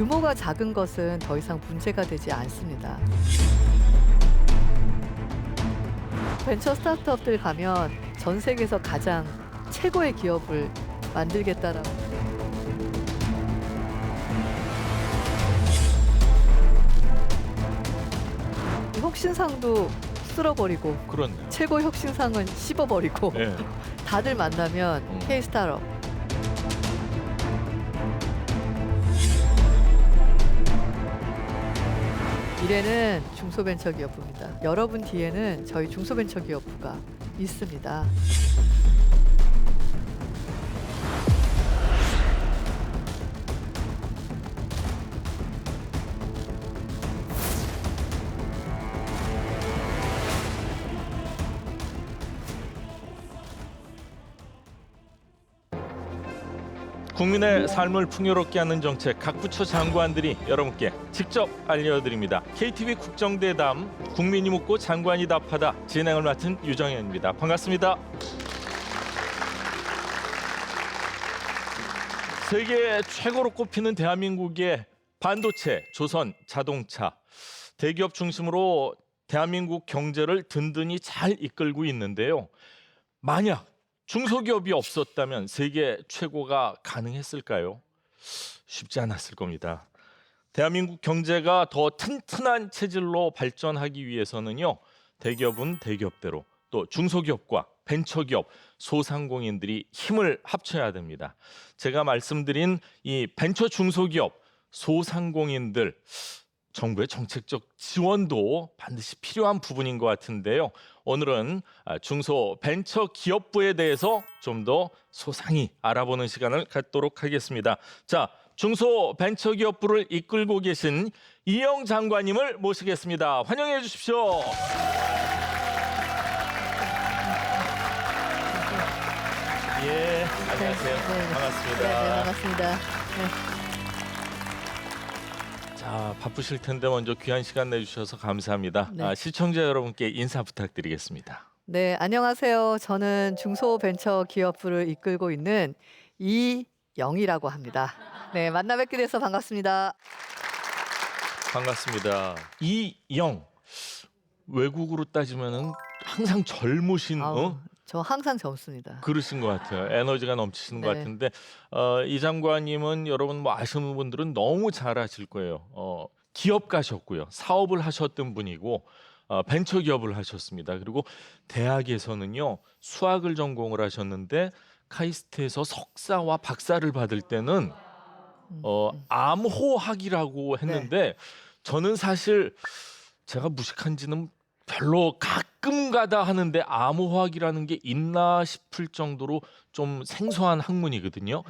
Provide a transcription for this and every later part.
규모가 작은 것은 더 이상 문제가 되지 않습니다. 벤처 스타트업들 가면 전 세계에서 가장 최고의 기업을 만들겠다라고. 혁신상도 쓸어버리고 그렇네요. 최고 혁신상은 씹어버리고 예. 다들 만나면 K-스타트업. 미래는 중소벤처기업부입니다. 여러분 뒤에는 저희 중소벤처기업부가 있습니다. 국민의 삶을 풍요롭게 하는 정책 각 부처 장관들이 여러분께 직접 알려드립니다. KTV 국정대담 국민이 묻고 장관이 답하다 진행을 맡은 유정현입니다. 반갑습니다. 세계 최고로 꼽히는 대한민국의 반도체, 조선, 자동차, 대기업 중심으로 대한민국 경제를 든든히 잘 이끌고 있는데요. 만약 중소기업이 없었다면 세계 최고가 가능했을까요? 쉽지 않았을 겁니다. 대한민국 경제가 더 튼튼한 체질로 발전하기 위해서는요. 대기업은 대기업대로 또 중소기업과 벤처기업, 소상공인들이 힘을 합쳐야 됩니다. 제가 말씀드린 이 벤처 중소기업, 소상공인들 정부의 정책적 지원도 반드시 필요한 부분인 것 같은데요. 오늘은 중소벤처기업부에 대해서 좀 더 소상히 알아보는 시간을 갖도록 하겠습니다. 자, 중소벤처기업부를 이끌고 계신 이영 장관님을 모시겠습니다. 환영해 주십시오. 예, 안녕하세요. 네. 반갑습니다. 네, 반갑습니다. 자, 바쁘실 텐데 먼저 귀한 시간 내주셔서 감사합니다. 네. 시청자 여러분께 인사 부탁드리겠습니다. 네, 안녕하세요. 저는 중소벤처기업부를 이끌고 있는 이영이라고 합니다. 네, 만나 뵙게 돼서 반갑습니다. 반갑습니다. 이영, 외국으로 따지면은 항상 젊으신 아우, 저 항상 젊습니다. 그러신 것 같아요. 에너지가 넘치시는 것 네. 같은데 이 장관님은 여러분 뭐 아시는 분들은 너무 잘 아실 거예요. 기업 가셨고요, 사업을 하셨던 분이고 벤처 기업을 하셨습니다. 그리고 대학에서는요 수학을 전공을 하셨는데 카이스트에서 석사와 박사를 받을 때는 암호학이라고 했는데 저는 사실 제가 무식한지는 별로 가끔가다 하는데 암호학이라는 게 있나 싶을 정도로 좀 생소한 학문이거든요.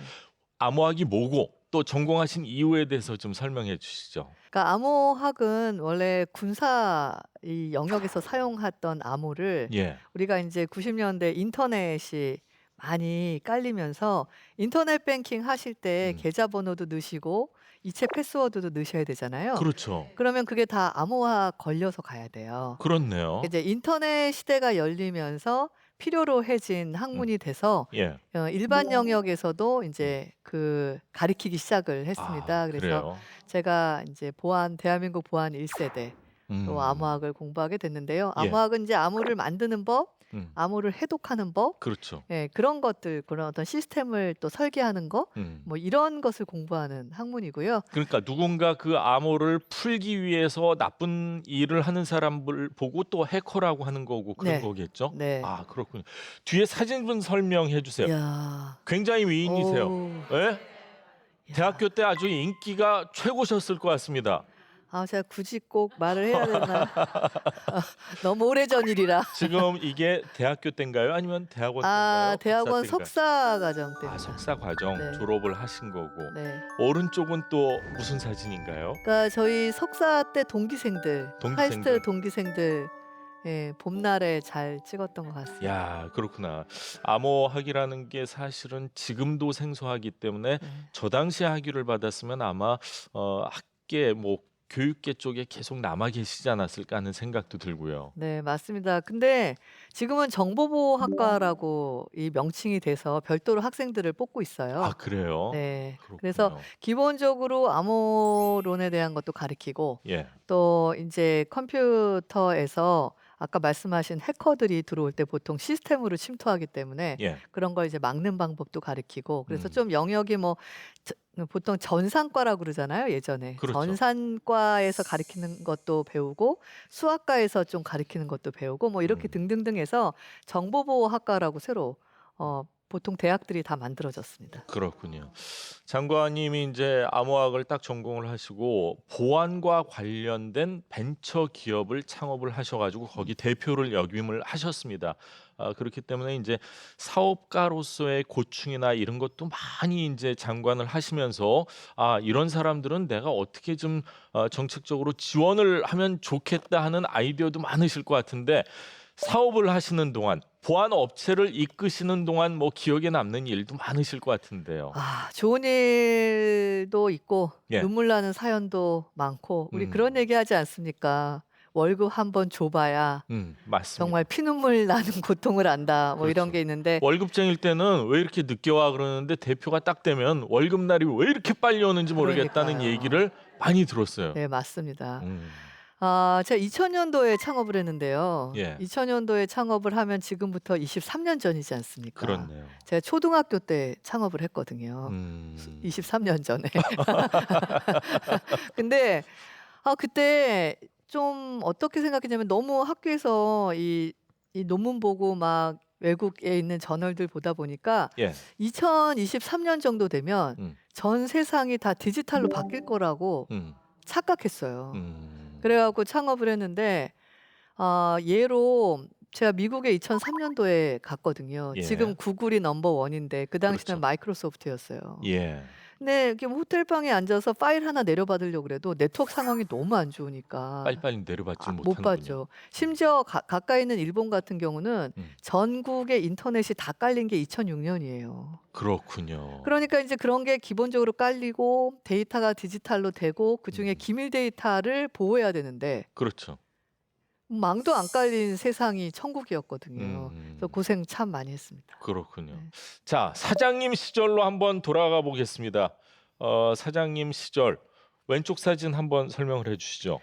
암호학이 뭐고 또 전공하신 이유에 대해서 좀 설명해 주시죠. 그러니까 암호학은 원래 군사 이 영역에서 사용했던 암호를 예. 우리가 이제 90년대 인터넷이 많이 깔리면서 인터넷 뱅킹 하실 때 계좌번호도 넣으시고 이체 패스워드도 넣으셔야 되잖아요. 그렇죠. 그러면 그게 다 암호화 걸려서 가야 돼요. 그렇네요. 이제 인터넷 시대가 열리면서 필요로 해진 학문이 돼서 예. 일반 영역에서도 이제 그 가리키기 시작을 했습니다. 그래서 그래요. 제가 이제 대한민국 보안 1세대 또 암호학을 공부하게 됐는데요. 예. 암호학은 이제 암호를 만드는 법, 음. 암호를 해독하는 법, 그렇죠. 그런 것들, 그런 어떤 시스템을 또 설계하는 거, 음. 뭐 이런 것을 공부하는 학문이고요. 그러니까 누군가 그 암호를 풀기 위해서 나쁜 일을 하는 사람을 보고 또 해커라고 하는 거고 그런 네. 거겠죠? 네. 아, 그렇군요. 뒤에 사진 좀 설명해 주세요. 이야. 굉장히 미인이세요. 어우, 예? 야. 대학교 때 아주 인기가 최고셨을 것 같습니다. 아, 제가 굳이 꼭 말을 해야 되나? 너무 오래전 일이라. 지금 이게 대학교 때인가요? 아니면 대학원 때인가요? 아, 대학원 때인가요? 석사 과정 때입니다. 석사 과정 네. 졸업을 하신 거고. 네. 오른쪽은 또 무슨 사진인가요? 그러니까 저희 석사 때 동기생들, 동기생들. 카이스트 동기생들, 봄날에 잘 찍었던 것 같습니다. 야, 그렇구나. 암호학이라는 게 사실은 지금도 생소하기 때문에 네. 저 당시에 학위를 받았으면 아마 학계 뭐 교육계 쪽에 계속 남아 계시지 않았을까 하는 생각도 들고요. 네, 맞습니다. 근데 지금은 정보보호학과라고 이 명칭이 돼서 별도로 학생들을 뽑고 아 있어요. 그래요? 네. 그래서 그렇군요. 기본적으로 암호론에 대한 것도 가르치고 예. 또 인제 컴퓨터에서 아까 말씀하신 해커들이 들어올 때 보통 시스템으로 침투하기 때문에 예. 그런 걸 이제 막는 방법도 가르치고 그래서 음. 좀 영역이 뭐 보통 전산과라고 그러잖아요, 예전에. 그렇죠. 전산과에서 가르치는 것도 배우고 수학과에서 좀 가르치는 것도 배우고 뭐 이렇게 음. 등등등 해서 정보보호학과라고 새로 보통 대학들이 다 만들어졌습니다. 그렇군요. 장관님이 인제 암호학을 딱 전공을 하시고 보안과 관련된 벤처 기업을 창업을 하셔 가지고 거기 대표를 역임을 하셨습니다. 그렇기 때문에 인제 사업가로서의 고충이나 이런 것도 많이 인제 장관을 하시면서 '아 이런 사람들은 내가 어떻게 좀 정책적으로 지원을 하면 좋겠다.' 하는 아이디어도 많으실 것 같은데 사업을 하시는 동안 보안 업체를 이끄시는 동안 뭐 기억에 남는 일도 많으실 것 같은데요. 좋은 일도 있고 예. 눈물 나는 사연도 많고 우리 그런 음. 얘기하지 않습니까? "월급 한번 줘 봐야 정말 맞습니다. 피눈물 나는 고통을 안다." 뭐 이런 그렇죠. 게 있는데 월급쟁일 때는 "왜 이렇게 늦게 와?" 그러는데 대표가 딱 되면 월급날이 왜 이렇게 빨리 오는지 모르겠다는 그러니까요. 얘기를 많이 들었어요. 네, 맞습니다. 음. 제가 2000 년도에 창업을 했는데요. 예. 2000 년도에 창업을 하면 지금부터 23년 전이지 않습니까? 그렇네요. 제가 초등학교 때 창업을 했거든요. 음. 23년 전에. 근데 그때 좀 어떻게 생각했냐면 너무 학교에서 이 논문 보고 막 외국에 있는 저널들 보다 보니까 예. 2023년 정도 되면 음. 전 세상이 다 디지털로 바뀔 거라고 음. 착각했어요. 음. 그래 갖고 창업을 했는데 예로 제가 미국에 2003 년도에 갔거든요. 지금 예. 구글이 넘버 원인데 그 당시는 그렇죠. 마이크로소프트였어요. 예. 근데 이렇게 뭐 호텔방에 앉아서 파일 하나 내려받으려고 그래도 네트워크 상황이 너무 안 좋으니까 빨리빨리 내려받지를 못 못하는군요. 받죠. 음. 심지어 가까이 있는 일본 같은 경우는 음. 전국에 인터넷이 다 깔린 게 2006 년이에요. 그렇군요. 그러니까 인제 그런 게 기본적으로 깔리고 데이터가 디지털로 되고 그중에 음. 기밀 데이터를 보호해야 되는데 그렇죠. 망도 안 깔린 세상이 천국이었거든요. 그래서 음. 고생 참 많이 했습니다. 그렇군요. 네. 자, 사장님 시절로 한번 돌아가 보겠습니다. 사장님 시절 왼쪽 사진 한번 설명을 해 주시죠.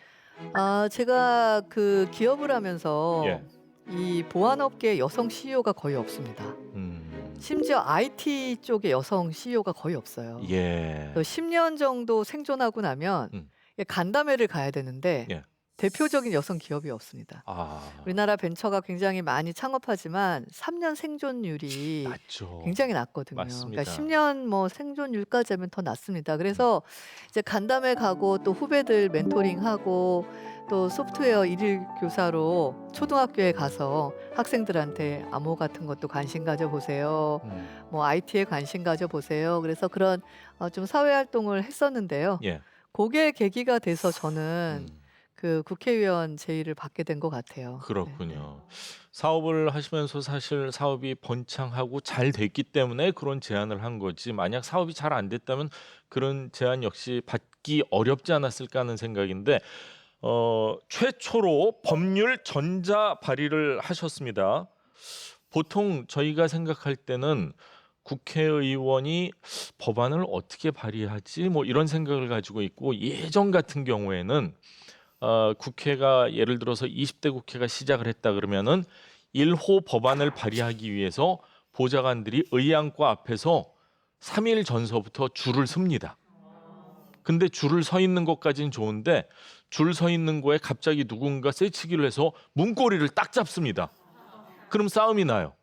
제가 그 기업을 하면서 예. 이 보안업계 여성 CEO가 거의 없습니다. 음. 심지어 IT 쪽에 여성 CEO가 거의 없어요. 예. 그래서 10년 정도 생존하고 나면 음. 간담회를 가야 되는데 예. 대표적인 여성 기업이 없습니다. 아. 우리나라 벤처가 굉장히 많이 창업하지만 3년 생존율이 낮죠. 굉장히 낮거든요. 그러니까 맞습니다. 10년 뭐 생존율까지 하면 더 낮습니다. 음. 그래서 이제 간담회 가고 또 후배들 멘토링하고 또 소프트웨어 일일 교사로 초등학교에 가서 학생들한테 암호 같은 것도 관심 가져 보세요. 음. 뭐 IT에 관심 가져 보세요. 그래서 그런 좀 사회 활동을 했었는데요. 예. 고게 계기가 돼서 저는 음. 그 국회의원 제의를 받게 된 것 같아요. 네네. 그렇군요. 사업을 하시면서 사실 사업이 번창하고 잘 됐기 때문에 그런 제안을 한 거지 만약 사업이 잘 안 됐다면 그런 제안 역시 받기 어렵지 않았을까 하는 생각인데 최초로 법률 전자 발의를 하셨습니다. 보통 저희가 생각할 때는 국회의원이 법안을 어떻게 발의하지 뭐 이런 생각을 가지고 있고 예전 같은 경우에는 국회가 예를 들어서 20대 국회가 시작을 했다 그러면은 1호 법안을 발의하기 위해서 보좌관들이 의안과 앞에서 3일 전서부터 줄을 섭니다. 근데 줄을 서 있는 것까지는 좋은데 줄 서 있는 거에 갑자기 누군가 쇠치기를 해서 문고리를 딱 잡습니다. 그럼 싸움이 나요.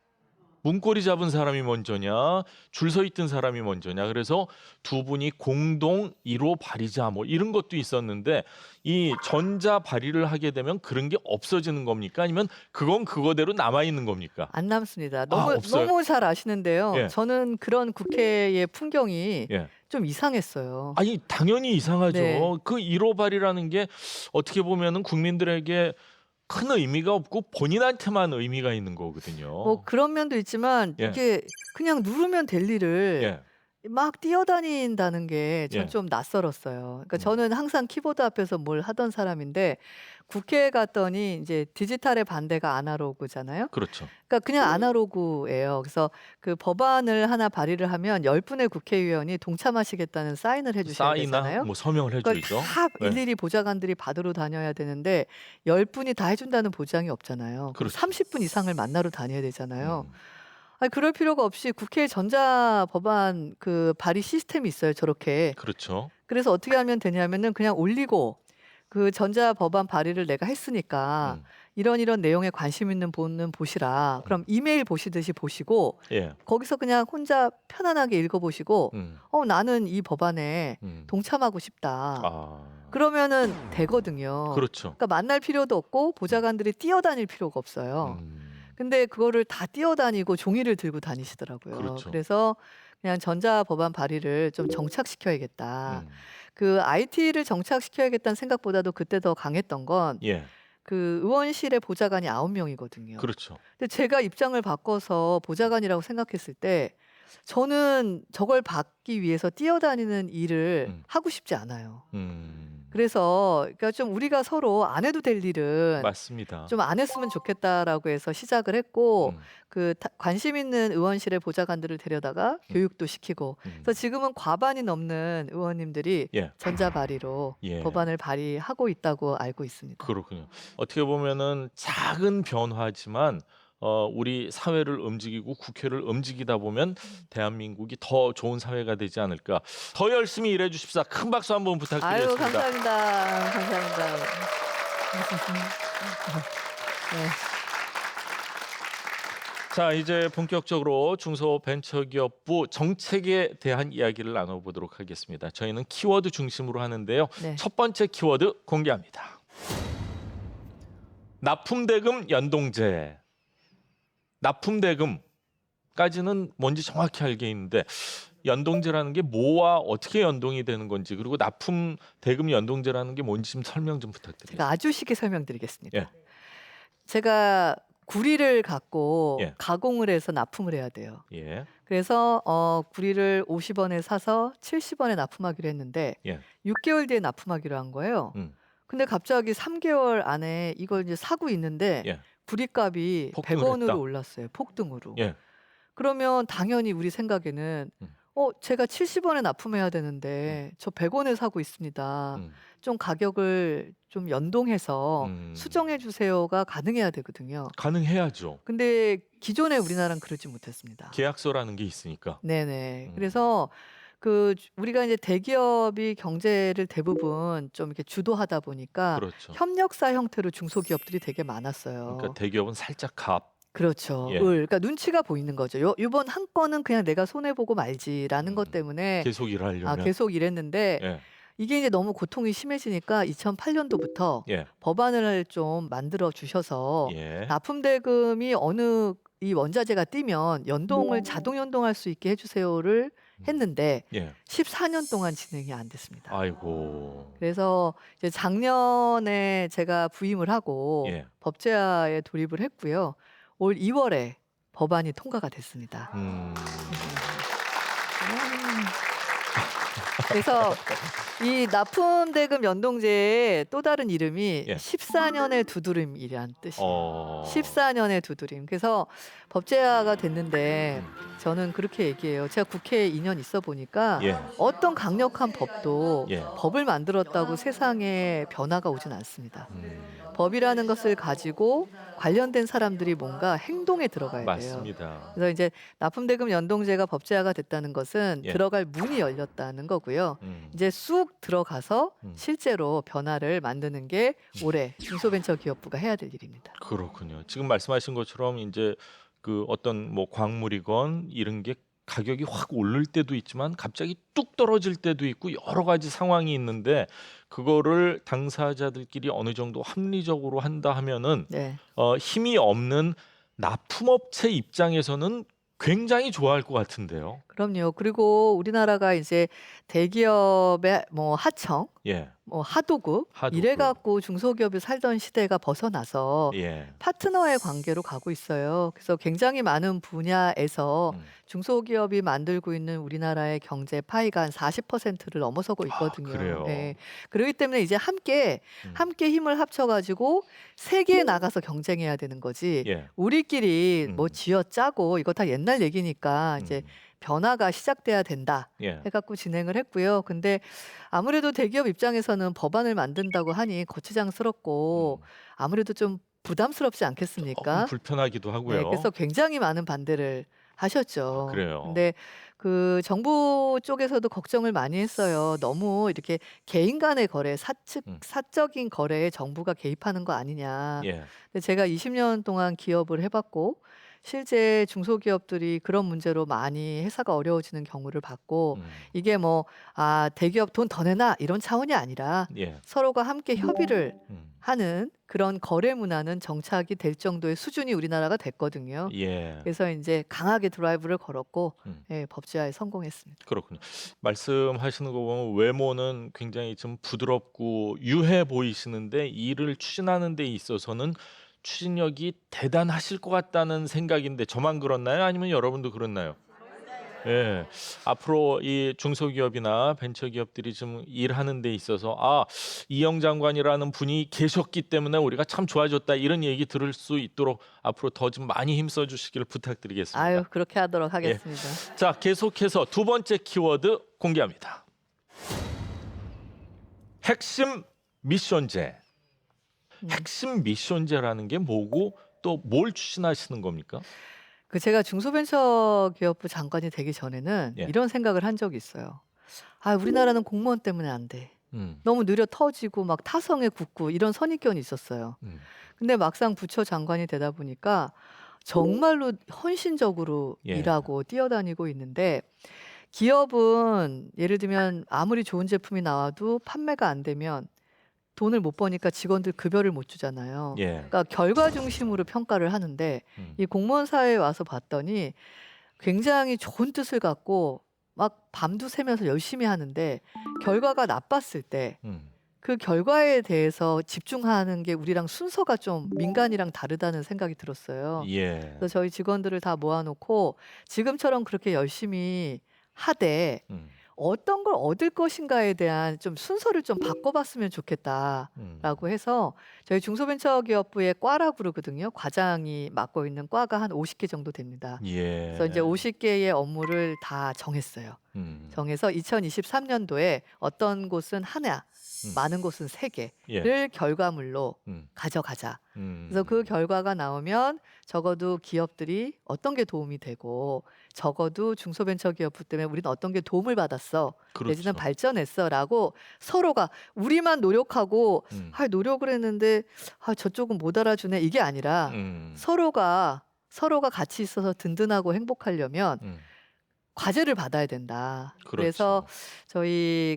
문고리 잡은 사람이 먼저냐, 줄 서 있던 사람이 먼저냐. 그래서 두 분이 공동 1호 발의자 뭐 이런 것도 있었는데 이 전자 발의를 하게 되면 그런 게 없어지는 겁니까? 아니면 그건 그거대로 남아 있는 겁니까? 안 남습니다. 아, 너무 없어요. 너무 잘 아시는데요. 예. 저는 그런 국회의 풍경이 예. 좀 이상했어요. 아니 당연히 네. 이상하죠. 그 1호 발의라는 게 어떻게 보면은 국민들에게 큰 의미가 없고 본인한테만 의미가 있는 뭐 거거든요. 그런 면도 있지만 예. 이게 그냥 누르면 될 일을 예. 막 뛰어다닌다는 게 전 예. 좀 낯설었어요. 그러니까 음. 저는 항상 키보드 앞에서 뭘 하던 사람인데 국회에 갔더니 이제 디지털의 반대가 아날로그잖아요. 그렇죠. 그러니까 그냥 아날로그예요. 그래서 그 법안을 하나 발의를 하면 10 분의 국회의원이 동참하시겠다는 사인을 해 주셔야 사인이나 되잖아요. 뭐 서명을 해 그걸 줘야죠. 다 예. 일일이 보좌관들이 받으러 다녀야 되는데 10 분이 다 해 준다는 보장이 없잖아요. 그럼 그렇죠. 30분 이상을 만나러 다녀야 되잖아요. 음. 아니 그럴 필요가 없이 국회 전자 법안 그 발의 시스템이 있어요, 저렇게. 그렇죠. 그래서 어떻게 하면 되냐면은 그냥 올리고 그 전자 법안 발의를 내가 했으니까 음. 이런 내용에 관심 있는 분은 보시라. 그럼 이메일 보시듯이 보시고 예. 거기서 그냥 혼자 편안하게 읽어 보시고 음. 나는 이 법안에 음. 동참하고 싶다. 아. 그러면은 되거든요. 그렇죠. 그러니까 만날 필요도 없고 보좌관들이 뛰어다닐 필요가 없어요. 음. 근데 그거를 다 뛰어다니고 종이를 들고 다니시더라고요. 그렇죠. 그래서 그냥 전자 법안 발의를 좀 정착시켜야겠다. 음. 그 IT를 정착시켜야겠다는 생각보다도 그때 더 강했던 건 예. 그 의원실에 보좌관이 9 명이거든요. 그렇죠. 근데 제가 입장을 바꿔서 보좌관이라고 생각했을 때 저는 저걸 받기 위해서 뛰어다니는 일을 음. 하고 싶지 않아요. 음. 그래서 그러니까 좀 우리가 서로 안 해도 될 일은 맞습니다. 좀 안 했으면 좋겠다라고 해서 시작을 했고 음. 그 관심 있는 의원실의 보좌관들을 데려다가 교육도 시키고 음. 그래서 지금은 과반이 넘는 의원님들이 예. 전자 발의로 예. 법안을 발의하고 있다고 알고 있습니다. 그렇군요. 어떻게 보면은 작은 변화지만 우리 사회를 움직이고 국회를 움직이다 보면 대한민국이 더 좋은 사회가 되지 않을까. 더 열심히 일해 주십사. 큰 박수 한번 아유 부탁드리겠습니다. 감사합니다. 감사합니다. 네. 자, 이제 본격적으로 중소벤처기업부 정책에 대한 이야기를 나눠보도록 하겠습니다. 저희는 키워드 중심으로 하는데요. 네. 첫 번째 키워드 공개합니다. 납품대금 연동제. 납품대금까지는 뭔지 정확히 알게 있는데 연동제라는 게 뭐와 어떻게 연동이 되는 건지, 그리고 납품대금 연동제라는 게 뭔지 좀 설명 좀 부탁드립니다. 제가 아주 쉽게 설명드리겠습니다. 예. 제가 구리를 갖고 예. 가공을 해서 납품을 해야 돼요. 예. 그래서 구리를 50원에 사서 70원에 납품하기로 했는데 예. 6개월 뒤에 납품하기로 한 거예요. 근데 갑자기 3개월 안에 이걸 이제 사고 있는데 예. 구리값이 폭등을 100원으로 했다. 올랐어요. 폭등으로. 예. 그러면 당연히 우리 생각에는 제가 70원에 납품해야 되는데 저 100원에 사고 있습니다. 좀 가격을 좀 연동해서 수정해 주세요가 가능해야 되거든요. 가능해야죠. 근데 기존에 우리나라는 그러지 못했습니다. 계약서라는 게 있으니까. 네네. 음. 그래서 우리가 이제 대기업이 경제를 대부분 좀 이렇게 주도하다 보니까 그렇죠. 협력사 형태로 중소기업들이 되게 많았어요. 그러니까 대기업은 살짝 갑. 그렇죠. 예. 그러니까 눈치가 보이는 거죠. 요번 한 건은 그냥 내가 손해 보고 말지라는 것 때문에 계속 일하려면. 계속 일했는데 예. 이게 이제 너무 고통이 심해지니까 2008년도부터 예. 법안을 좀 만들어 주셔서 예. 납품대금이 어느 이 원자재가 뛰면 자동 연동할 수 있게 해주세요를 했는데 예. 14년 동안 진행이 안 됐습니다. 아이고. 그래서 이제 작년에 제가 부임을 하고 예. 법제화에 돌입을 했고요. 올 2월에 법안이 통과가 됐습니다. 그래서 이 납품대금 연동제의 또 다른 이름이 예. 14년의 두드림이란 뜻이에요. 14년의 두드림. 그래서 법제화가 됐는데 저는 그렇게 얘기해요. 제가 국회에 2년 있어 보니까 예. 어떤 강력한 법도 예. 법을 만들었다고 세상에 변화가 오진 않습니다. 법이라는 것을 가지고 관련된 사람들이 뭔가 행동에 들어가야 돼요. 맞습니다. 그래서 이제 납품대금 연동제가 법제화가 됐다는 것은 예. 들어갈 문이 열렸다는 거고요. 이제 쑥 들어가서 실제로 변화를 만드는 게 올해 중소벤처기업부가 해야 될 일입니다. 그렇군요. 지금 말씀하신 것처럼 이제 그 어떤 뭐 광물이건 이런 게 가격이 확 오를 때도 있지만 갑자기 뚝 떨어질 때도 있고 여러 가지 상황이 있는데 그거를 당사자들끼리 어느 정도 합리적으로 한다 하면은 네. 힘이 없는 납품업체 입장에서는 굉장히 좋아할 것 같은데요. 그럼요. 그리고 우리나라가 이제 대기업의 뭐 하청, 예. 뭐 하도급 이래 하도급. 갖고 중소기업이 살던 시대가 벗어나서 예. 파트너의 관계로 가고 있어요. 그래서 굉장히 많은 분야에서 음. 중소기업이 만들고 있는 우리나라의 경제 파이가 한 40%를 넘어서고 아, 있거든요. 그래요. 예. 그렇기 때문에 이제 함께 음. 힘을 합쳐 가지고 세계에 나가서 경쟁해야 되는 거지. 예. 우리끼리 뭐 음. 쥐어짜고 이거 다 옛날 얘기니까 이제 음. 변화가 시작돼야 된다 예. 해 갖고 진행을 했고요. 근데 아무래도 대기업 입장에서는 법안을 만든다고 하니 거추장스럽고 음. 아무래도 좀 부담스럽지 조금 않겠습니까? 불편하기도 네. 하고요. 그래서 굉장히 많은 반대를 아, 하셨죠. 그래요. 근데 그 정부 쪽에서도 걱정을 많이 했어요. 너무 이렇게 개인 간의 거래, 음. 사적인 거래에 정부가 개입하는 거 아니냐. 예. 근데 제가 20년 동안 기업을 해 봤고 실제 중소기업들이 그런 문제로 많이 회사가 어려워지는 경우를 봤고 음. 이게 뭐 '아 대기업 돈 더 내놔.' 이런 차원이 아니라 예. 서로가 함께 협의를 음. 하는 그런 거래 문화는 정착이 될 정도의 수준이 우리나라가 됐거든요. 예. 그래서 인제 강하게 드라이브를 걸었고 음. 예 법제화에 성공했습니다. 그렇군요. 말씀하시는 거 보면 외모는 굉장히 좀 부드럽고 유해 보이시는데 일을 추진하는 데 있어서는 추진력이 대단하실 것 같다는 생각인데 저만 그렇나요? 아니면 여러분도 그렇나요? 예. 앞으로 이 중소기업이나 벤처기업들이 좀 일하는 데 있어서 '아 이영 장관이라는 분이 계셨기 때문에 우리가 참 좋아졌다.' 이런 얘기 들을 수 있도록 앞으로 더 좀 많이 힘써 주시기를 부탁드리겠습니다. 아유 그렇게 하도록 예. 하겠습니다. 자, 계속해서 두 번째 키워드 공개합니다. 핵심 미션제. 음. 핵심 미션제라는 게 뭐고 또 뭘 추진하시는 겁니까? 그 제가 중소벤처기업부 장관이 되기 전에는 예. 이런 생각을 한 적이 있어요. '아 우리나라는 공무원 때문에 안 돼. 음. 너무 느려 터지고 막 타성에 굳고.' 이런 선입견이 있었어요. 음. 근데 막상 부처 장관이 되다 보니까 정말로 헌신적으로 예. 일하고 뛰어다니고 있는데 기업은 예를 들면 아무리 좋은 제품이 나와도 판매가 안 되면 돈을 못 버니까 직원들 급여를 못 주잖아요. 예. 그러니까 결과 중심으로 평가를 하는데 음. 이 공무원 사회에 와서 봤더니 굉장히 좋은 뜻을 갖고 막 밤도 새면서 열심히 하는데 결과가 나빴을 때 음. 그 결과에 대해서 집중하는 게 우리랑 순서가 좀 민간이랑 다르다는 생각이 들었어요. 예. 그래서 저희 직원들을 다 모아 놓고 지금처럼 그렇게 열심히 하되 음. 어떤 걸 얻을 것인가에 대한 좀 순서를 좀 바꿔 봤으면 좋겠다라고 해서 저희 중소벤처기업부의 과라고 그러거든요. 과장이 맡고 있는 과가 한 50개 정도 됩니다. 예. 그래서 이제 50개의 업무를 다 정했어요. 음. 정해서 2023년도에 어떤 곳은 하나, 많은 곳은 3개를 예. 결과물로 음. 가져가자. 음. 그래서 그 결과가 나오면 적어도 기업들이 어떤 게 도움이 되고 적어도 중소벤처기업부 때문에 우리는 어떤 게 도움을 받았어. 내지는 그렇죠. 발전했어라고 서로가 우리만 노력하고 음. '아 노력을 했는데 아 저쪽은 못 알아주네.' 이게 아니라 음. 서로가 같이 있어서 든든하고 행복하려면 음. 과제를 받아야 된다. 그렇죠. 그래서 저희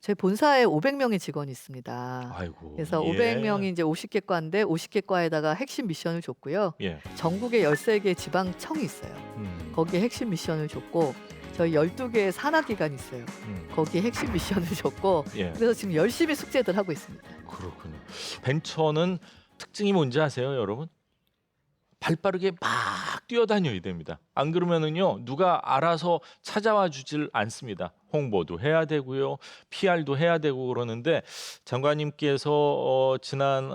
저희 본사에 500명의 직원이 있습니다. 아이고. 그래서 예. 500명이 이제 50개 과인데 50개 과에다가 핵심 미션을 줬고요. 예. 전국에 13개 지방청이 있어요. 거기에 핵심 미션을 줬고 저희 12개의 산하기관이 있어요. 거기에 핵심 미션을 줬고 예. 그래서 지금 열심히 숙제들 하고 있습니다. 그렇군요. 벤처는 특징이 뭔지 아세요, 여러분? 발빠르게 막 뛰어다녀야 됩니다. 안 그러면은요 누가 알아서 찾아와 주질 않습니다. 홍보도 해야 되고요, PR도 해야 되고 그러는데 장관님께서 지난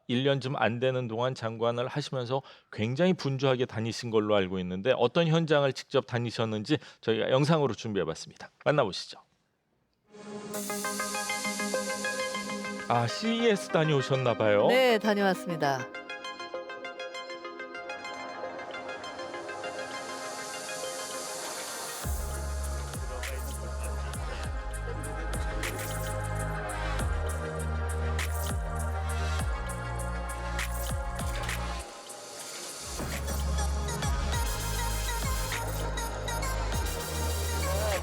1년 좀 안 되는 동안 장관을 하시면서 굉장히 분주하게 다니신 걸로 알고 있는데 어떤 현장을 직접 다니셨는지 저희가 영상으로 준비해봤습니다. 만나보시죠. 아, CES 다녀오셨나 봐요. 네, 다녀왔습니다.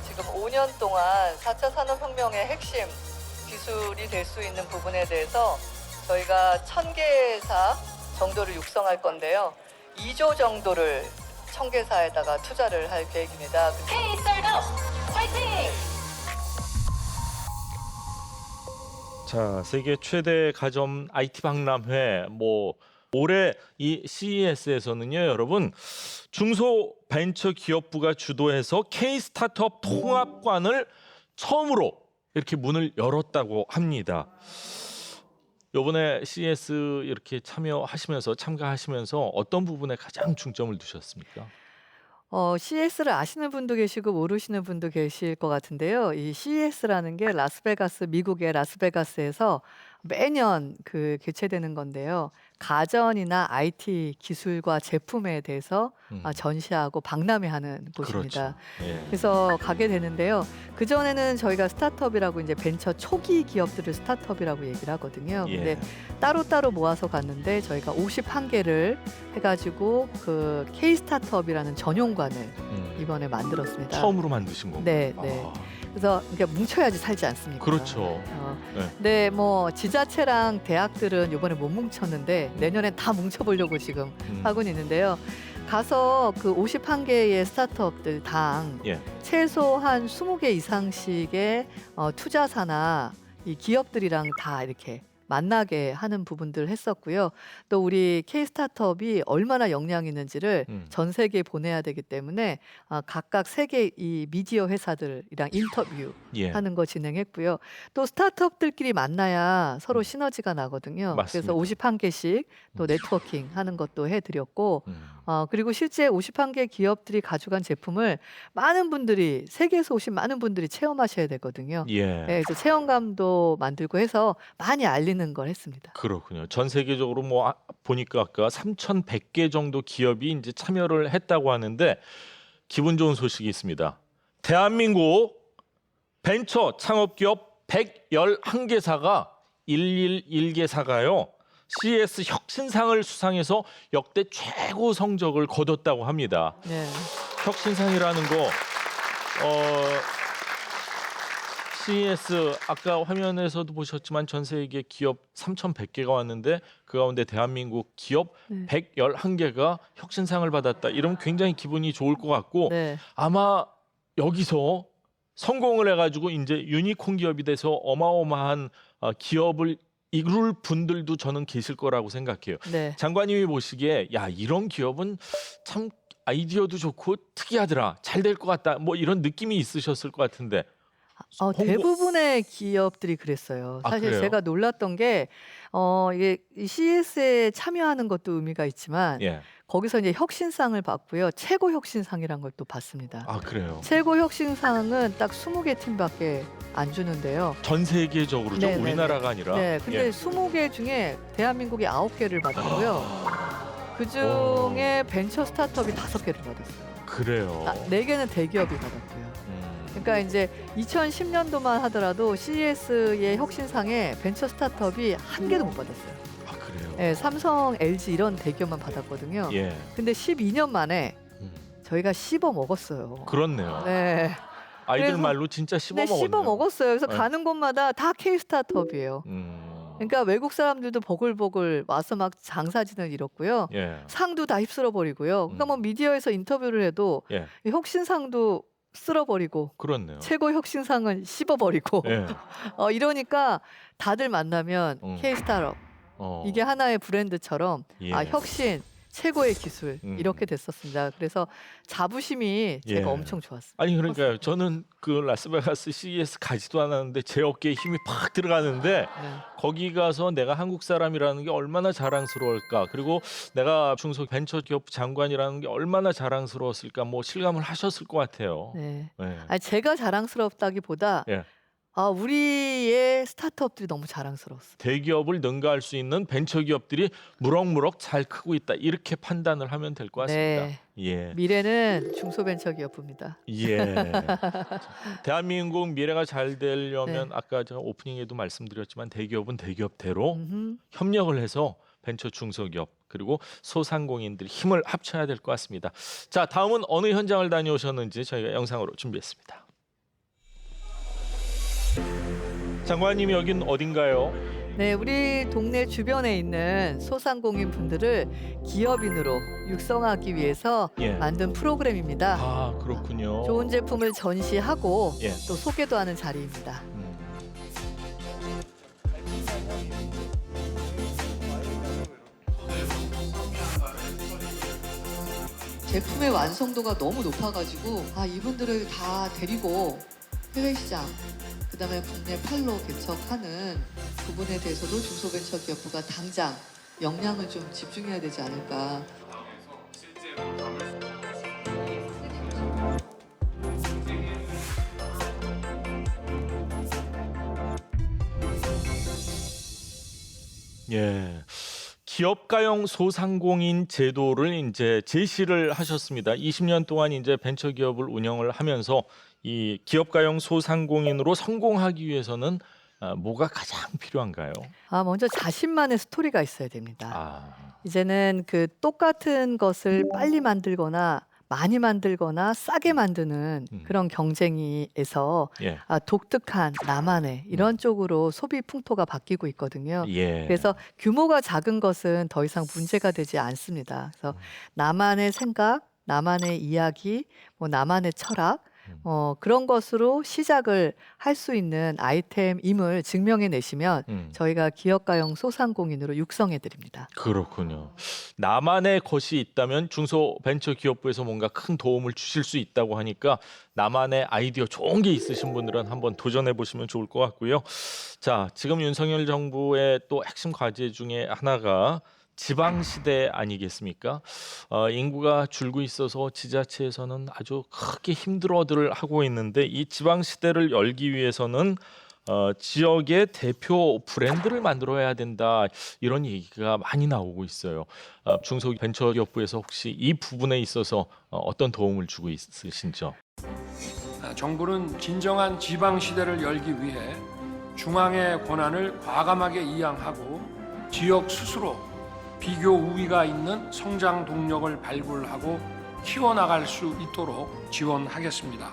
지금 5년 동안 4차 산업혁명의 핵심 기술이 될 수 있는 부분에 대해서 저희가 1000개 회사 정도를 육성할 건데요. 2조 정도를 청계사에다가 투자를 할 계획입니다. K 스타트업 화이팅! 자, 세계 최대 가점 IT 박람회 올해 이 CES에서는요, 여러분 중소벤처기업부가 주도해서 K 스타트업 통합관을 처음으로 이렇게 문을 열었다고 합니다. 이번에 CES 이렇게 참가하시면서 어떤 부분에 가장 중점을 두셨습니까? CES를 아시는 분도 계시고 모르시는 분도 계실 것 같은데요. 이 CES라는 게 미국의 라스베가스에서 매년 개최되는 건데요. 가전이나 IT 기술과 제품에 대해서 전시하고 박람회하는 곳입니다. 그렇죠. 예. 그래서 가게 되는데요. 그전에는 저희가 스타트업이라고 이제 벤처 초기 기업들을 스타트업이라고 얘기를 하거든요. 예. 근데 따로따로 모아서 갔는데 저희가 51개를 해가지고 K 스타트업이라는 전용관을 이번에 만들었습니다. 처음으로 만드신 건가요? 네, 네. 그래서 뭉쳐야지 살지 않습니까? 그렇죠. 네. 네, 지자체랑 대학들은 이번에 못 뭉쳤는데 내년엔 다 뭉쳐보려고 지금 하고는 있는데요. 가서 51개의 스타트업들 당 예. 최소한 20개 이상씩의 투자사나 이 기업들이랑 다 이렇게 만나게 하는 부분들을 했었고요. 또 우리 K 스타트업이 얼마나 역량이 있는지를 전 세계에 보내야 되기 때문에 각각 세계 이 미디어 회사들이랑 인터뷰 예. 하는 거 진행했고요. 또 스타트업들끼리 만나야 서로 시너지가 나거든요. 맞습니다. 그래서 51개씩 또 네트워킹 하는 것도 해드렸고 그리고 실제 51개 기업들이 가져간 제품을 많은 분들이 세계에서 오신 많은 분들이 체험하셔야 되거든요. 예. 네, 그래서 체험감도 만들고 해서 많이 알리는 걸 했습니다. 그렇군요. 전 세계적으로 보니까 아까 3,100개 정도 기업이 이제 참여를 했다고 하는데 기분 좋은 소식이 있습니다. 대한민국 벤처 창업기업 111개사가 111개사가요. CES 혁신상을 수상해서 역대 최고 성적을 거뒀다고 합니다. 네. 혁신상이라는 거 CES 아까 화면에서도 보셨지만 전 세계 기업 3,100개가 왔는데 그 가운데 대한민국 기업 111개가 혁신상을 받았다. 이러면 굉장히 기분이 좋을 것 같고 네. 아마 여기서 성공을 해가지고 이제 유니콘 기업이 돼서 어마어마한 기업을 이룰 분들도 저는 계실 거라고 생각해요. 네. 장관님이 보시기에 야 이런 기업은 참 아이디어도 좋고 특이하더라. 잘 될 것 같다. 이런 느낌이 있으셨을 것 같은데. 대부분의 기업들이 그랬어요. 사실 그래요? 제가 놀랐던 게 이게 이 CES에 참여하는 것도 의미가 있지만 예. 거기서 이제 혁신상을 받고요. 최고 혁신상이란 걸 또 받습니다. 그래요. 최고 혁신상은 딱 20개 팀밖에 안 주는데요. 전 세계적으로죠. 네네네. 우리나라가 아니라. 네, 근데 예. 20개 중에 대한민국이 9개를 받았고요. 그 중에 벤처 스타트업이 5개를 받았어요. 그래요. 4개는 대기업이 받았고요. 그러니까 이제 2010년도만 하더라도 CES의 혁신상에 벤처 스타트업이 한 개도 못 받았어요. 그래요. 네, 삼성, LG 이런 대기업만 받았거든요. 예. 근데 12년 만에 음. 저희가 씹어 먹었어요. 그렇네요. 네. 아이들 그래서- 말로 진짜 씹어 네, 먹었네요. 씹어 먹었어요. 그래서 네. 가는 곳마다 다 K 스타트업이에요. 그러니까 외국 사람들도 보글보글 와서 막 장사진을 이뤘고요. 예. 상도 다 휩쓸어 버리고요. 그러니까 미디어에서 인터뷰를 해도 예. 이 혁신상도 쓸어버리고 그렇네요. 최고 혁신상은 씹어버리고 예. 이러니까 다들 만나면 K 스타트업 이게 하나의 브랜드처럼 예. 혁신 최고의 기술 음. 이렇게 됐었습니다. 그래서 자부심이 제가 예. 엄청 좋았어요. 아니 그러니까요. 저는 라스베가스 CES 가지도 않았는데 제 어깨에 힘이 팍 들어가는데 네. 거기 가서 내가 한국 사람이라는 게 얼마나 자랑스러울까. 그리고 내가 중소벤처기업 장관이라는 게 얼마나 자랑스러웠을까. 실감을 하셨을 것 같아요. 네. 예. 아니, 제가 자랑스럽다기보다 예. 우리의 스타트업들이 너무 자랑스러웠어요. 대기업을 능가할 수 있는 벤처기업들이 무럭무럭 잘 크고 있다. 이렇게 판단을 하면 될 것 같습니다. 네. 예. 미래는 중소벤처기업부입니다. 예. 대한민국 미래가 잘 되려면 네. 아까 제가 오프닝에도 말씀드렸지만 대기업은 대기업대로 음흠. 협력을 해서 벤처 중소기업 그리고 소상공인들이 힘을 합쳐야 될 것 같습니다. 자, 다음은 어느 현장을 다녀오셨는지 저희가 영상으로 준비했습니다. 장관님 여긴 어딘가요? 네, 우리 동네 주변에 있는 소상공인 분들을 기업인으로 육성하기 위해서 예. 만든 프로그램입니다. 아, 그렇군요. 좋은 제품을 전시하고 예. 또 소개도 하는 자리입니다. 제품의 완성도가 너무 높아가지고 이분들을 다 데리고 해외 시장, 그다음에 국내 팔로 개척하는 부분에 대해서도 중소벤처기업부가 당장 역량을 좀 집중해야 되지 않을까. 예. 기업가용 소상공인 제도를 이제 제시를 하셨습니다. 20년 동안 이제 벤처기업을 운영을 하면서 이 기업가용 소상공인으로 성공하기 위해서는 뭐가 가장 필요한가요? 먼저 자신만의 스토리가 있어야 됩니다. 아, 이제는 그 똑같은 것을 빨리 만들거나 많이 만들거나 싸게 만드는 그런 경쟁에서 예, 독특한 나만의 이런 쪽으로 소비 풍토가 바뀌고 있거든요. 예. 그래서 규모가 작은 것은 더 이상 문제가 되지 않습니다. 그래서 나만의 생각, 나만의 이야기, 뭐 나만의 철학, 그런 것으로 시작을 할 수 있는 아이템임을 증명해 내시면 저희가 기업가용 소상공인으로 육성해 드립니다. 그렇군요. 나만의 것이 있다면 중소벤처기업부에서 뭔가 큰 도움을 주실 수 있다고 하니까 나만의 아이디어 좋은 게 있으신 분들은 한번 도전해 보시면 좋을 것 같고요. 자, 지금 윤석열 정부의 또 핵심 과제 중에 하나가 지방시대 아니겠습니까? 인구가 줄고 있어서 지자체에서는 아주 크게 힘들어들 하고 있는데 이 지방시대를 열기 위해서는 지역의 대표 브랜드를 만들어야 된다 이런 얘기가 많이 나오고 있어요. 중소벤처기업부에서 혹시 이 부분에 있어서 어떤 도움을 주고 있으신지요? 정부는 진정한 지방 시대를 열기 위해 중앙의 권한을 과감하게 이양하고 지역 스스로 비교 우위가 있는 성장 동력을 발굴하고 키워나갈 수 있도록 지원하겠습니다.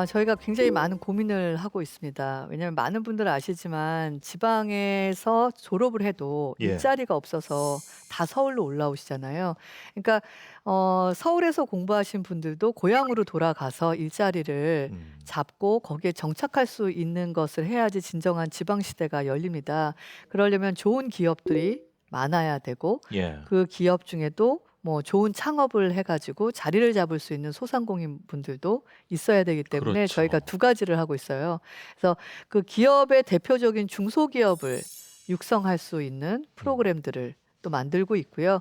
저희가 굉장히 많은 고민을 하고 있습니다. 왜냐하면 많은 분들 아시지만 지방에서 졸업을 해도 예. 일자리가 없어서 다 서울로 올라오시잖아요. 그러니까 서울에서 공부하신 분들도 고향으로 돌아가서 일자리를 잡고 거기에 정착할 수 있는 것을 해야지 진정한 지방 시대가 열립니다. 그러려면 좋은 기업들이 많아야 되고 예. 그 기업 중에도 뭐 좋은 창업을 해가지고 자리를 잡을 수 있는 소상공인 분들도 있어야 되기 때문에 그렇죠. 저희가 두 가지를 하고 있어요. 그래서 그 기업의 대표적인 중소기업을 육성할 수 있는 프로그램들을 또 만들고 있고요.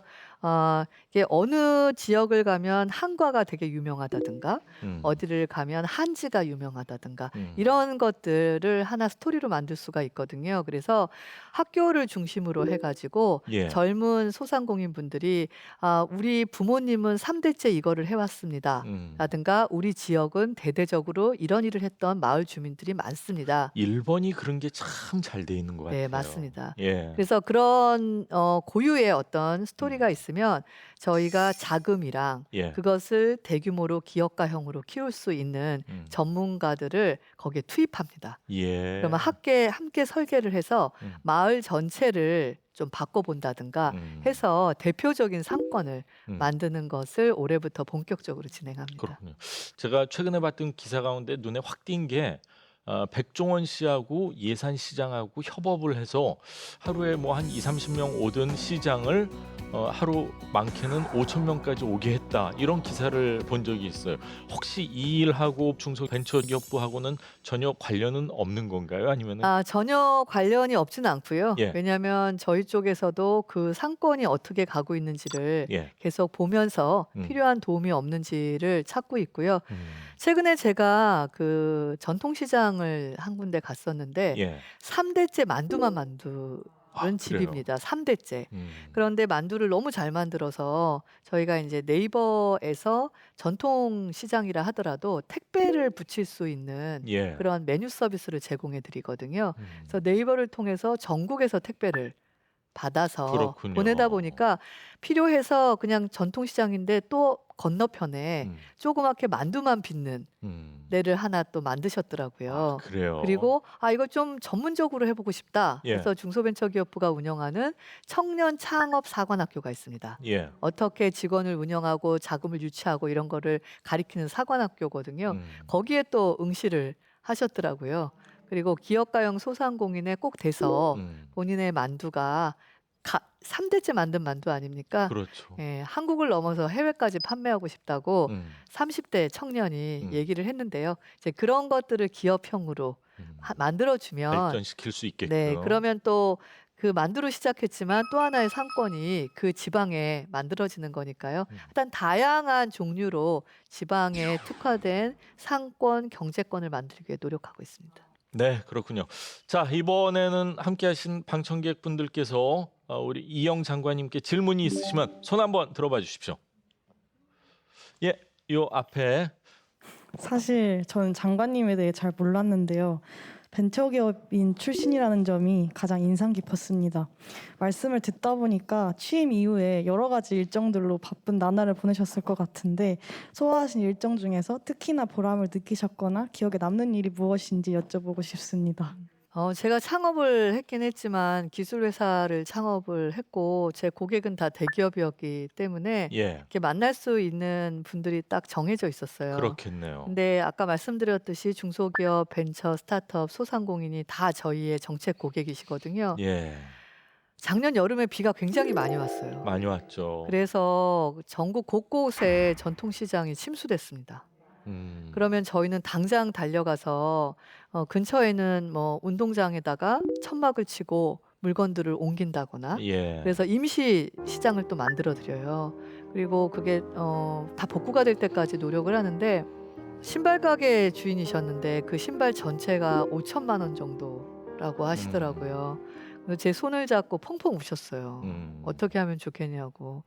이게 어느 지역을 가면 한과가 되게 유명하다든가 어디를 가면 한지가 유명하다든가 이런 것들을 하나 스토리로 만들 수가 있거든요. 그래서 학교를 중심으로 해가지고 예. 젊은 소상공인 분들이 우리 부모님은 3대째 이거를 해왔습니다. 라든가 우리 지역은 대대적으로 이런 일을 했던 마을 주민들이 많습니다. 일본이 그런 게 참 잘 돼 있는 것 같아요. 네, 맞습니다. 예. 그래서 그런 고유의 어떤 스토리가 있으면 저희가 자금이랑 예. 그것을 대규모로 기업가형으로 키울 수 있는 전문가들을 거기에 투입합니다. 예. 그러면 함께 설계를 해서 마을 전체를 좀 바꿔본다든가 해서 대표적인 상권을 만드는 것을 올해부터 본격적으로 진행합니다. 그렇군요. 제가 최근에 봤던 기사 가운데 눈에 확 띈 게 백종원 씨하고 예산시장하고 협업을 해서 하루에 뭐 한 2-30명 오던 시장을 하루 많게는 5,000명까지 오게 했다. 이런 기사를 본 적이 있어요. 혹시 이 일하고 중소벤처기업부하고는 전혀 관련은 없는 건가요? 아니면은 전혀 관련이 없지는 않고요. 예. 왜냐하면 저희 쪽에서도 그 상권이 어떻게 가고 있는지를 예. 계속 보면서 음. 필요한 도움이 없는지를 찾고 있고요. 최근에 제가 그 전통시장을 한 군데 갔었는데 예. 3대째 만두만 만두는 그래요? 집입니다. 3대째. 음. 그런데 만두를 너무 잘 만들어서 저희가 이제 네이버에서 전통시장이라 하더라도 택배를 붙일 수 있는 예. 그런 메뉴 서비스를 제공해 드리거든요. 음. 그래서 네이버를 통해서 전국에서 택배를 받아서 그렇군요. 보내다 보니까 필요해서 그냥 전통시장인데 또 건너편에 음. 조그맣게 만두만 빚는 데를 하나 또 아, 만드셨더라고요. 그래요. 그리고 이거 좀 전문적으로 해보고 싶다. 예. 그래서 중소벤처기업부가 운영하는 청년 창업 사관학교가 있습니다. 예. 어떻게 직원을 운영하고 자금을 유치하고 이런 거를 가리키는 사관학교거든요. 거기에 또 응시를 하셨더라고요. 그리고 기업가형 소상공인에 꼭 돼서 본인의 만두가 3대째 만든 만두 아닙니까? 그렇죠. 예, 한국을 넘어서 해외까지 판매하고 싶다고 음. 30대 청년이 음. 얘기를 했는데요. 이제 그런 것들을 기업형으로 만들어주면 발전시킬 수 있겠고요. 네, 그러면 또 그 만두로 시작했지만 또 하나의 상권이 그 지방에 만들어지는 거니까요. 일단 다양한 종류로 지방에 특화된 상권, 경제권을 만들기 위해 노력하고 있습니다. 네, 그렇군요. 자, 이번에는 함께하신 방청객분들께서 우리 이영 장관님께 질문이 있으시면 손 한번 들어봐 주십시오. 예, 요 앞에. 사실 저는 장관님에 대해 잘 몰랐는데요. 벤처기업인 출신이라는 점이 가장 인상 깊었습니다. 말씀을 듣다 보니까 취임 이후에 여러 가지 일정들로 바쁜 나날을 보내셨을 것 같은데 소화하신 일정 중에서 특히나 보람을 느끼셨거나 기억에 남는 일이 무엇인지 여쭤보고 싶습니다. 제가 창업을 했긴 했지만 기술회사를 창업을 했고 제 고객은 다 대기업이었기 때문에 예, 이렇게 만날 수 있는 분들이 딱 정해져 있었어요. 그렇겠네요. 근데 아까 말씀드렸듯이 중소기업, 벤처, 스타트업, 소상공인이 다 저희의 정책 고객이시거든요. 예, 작년 여름에 비가 굉장히 많이 왔어요. 많이 왔죠. 그래서 전국 곳곳에 전통시장이 침수됐습니다. 그러면 저희는 당장 달려가서 근처에는 뭐 운동장에다가 천막을 치고 물건들을 옮긴다거나 예, 그래서 임시 시장을 또 만들어 드려요. 그리고 그게 다 복구가 될 때까지 노력을 하는데 신발 가게 주인이셨는데 그 신발 전체가 5천만 원 정도라고 하시더라고요. 그래서 제 손을 잡고 펑펑 우셨어요. 어떻게 하면 좋겠냐고.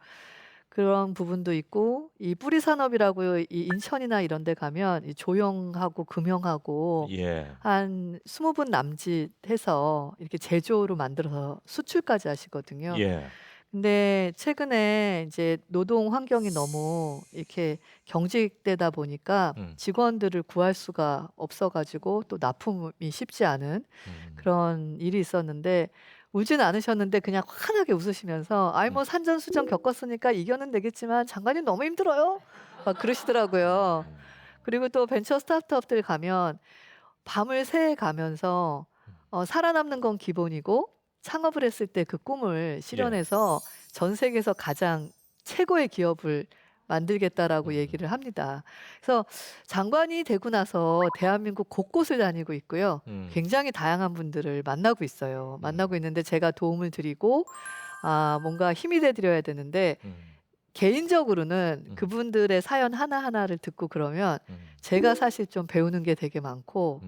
그런 부분도 있고 이 뿌리 산업이라고 이 인천이나 이런 데 가면 이 조형하고 금형하고 예, 한 20분 남짓 해서 이렇게 제조로 만들어서 수출까지 하시거든요. 예, 근데 최근에 이제 노동 환경이 너무 이렇게 경직되다 보니까 직원들을 구할 수가 없어가지고 또 납품이 쉽지 않은 그런 일이 있었는데 울지는 않으셨는데 그냥 환하게 웃으시면서 아이 뭐 산전수전 겪었으니까 이겨는 되겠지만 장관님 너무 힘들어요. 막 그러시더라고요. 그리고 또 벤처 스타트업들 가면 밤을 새 가면서 살아남는 건 기본이고 창업을 했을 때 그 꿈을 실현해서 전 세계에서 가장 최고의 기업을 만들겠다라고 얘기를 합니다. 그래서 장관이 되고 나서 대한민국 곳곳을 다니고 있고요. 굉장히 다양한 분들을 만나고 있어요. 만나고 있는데 제가 도움을 드리고 뭔가 힘이 돼드려야 되는데 개인적으로는 그분들의 사연 하나하나를 듣고 그러면 제가 사실 좀 배우는 게 되게 많고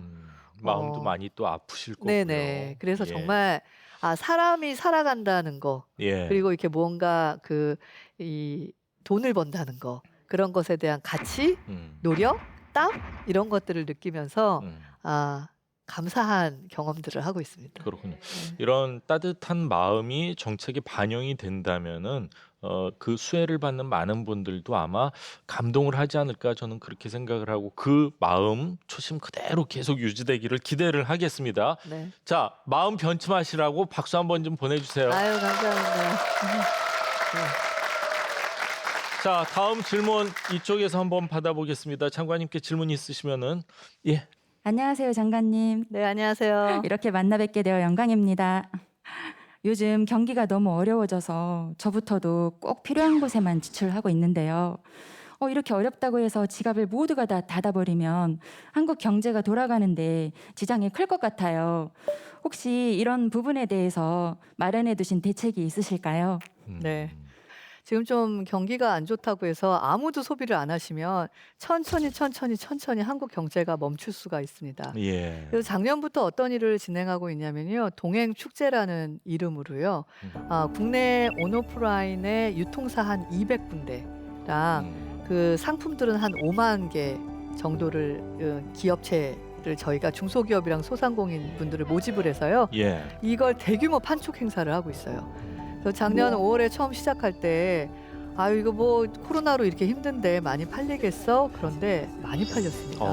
마음도 어, 많이 또 아프실 거고요. 네네. 그래서 예, 정말 사람이 살아간다는 거 예, 그리고 이렇게 뭔가 이 돈을 번다는 거 그런 것에 대한 가치, 노력, 땀 이런 것들을 느끼면서 감사한 경험들을 하고 있습니다. 그렇군요. 네. 이런 따뜻한 마음이 정책에 반영이 된다면은 그 수혜를 받는 많은 분들도 아마 감동을 하지 않을까 저는 그렇게 생각을 하고 그 마음 초심 그대로 계속 유지되기를 기대를 하겠습니다. 네. 자, 마음 변치 마시라고 박수 한번 좀 보내주세요. 아유 감사합니다. 자, 다음 질문 이쪽에서 한번 받아보겠습니다. 장관님께 질문 있으시면은 예. 안녕하세요, 장관님. 네 안녕하세요. 이렇게 만나 뵙게 되어 영광입니다. 요즘 경기가 너무 어려워져서 저부터도 꼭 필요한 곳에만 지출하고 있는데요. 이렇게 어렵다고 해서 지갑을 모두가 다 닫아버리면 한국 경제가 돌아가는데 지장이 클 것 같아요. 혹시 이런 부분에 대해서 마련해 두신 대책이 있으실까요? 네. 지금 좀 경기가 안 좋다고 해서 아무도 소비를 안 하시면 천천히 한국 경제가 멈출 수가 있습니다. 예. 그래서 작년부터 어떤 일을 진행하고 있냐면요. 동행 축제라는 이름으로요. 국내 온오프라인의 유통사 한 200군데랑 그 상품들은 한 5만 개 정도를 기업체를 저희가 중소기업이랑 소상공인 분들을 모집을 해서요. 예. 이걸 대규모 판촉 행사를 하고 있어요. 그래서 작년 5월에 처음 시작할 때 아유 이거 뭐 코로나로 이렇게 힘든데 많이 팔리겠어? 그런데 많이 팔렸습니다.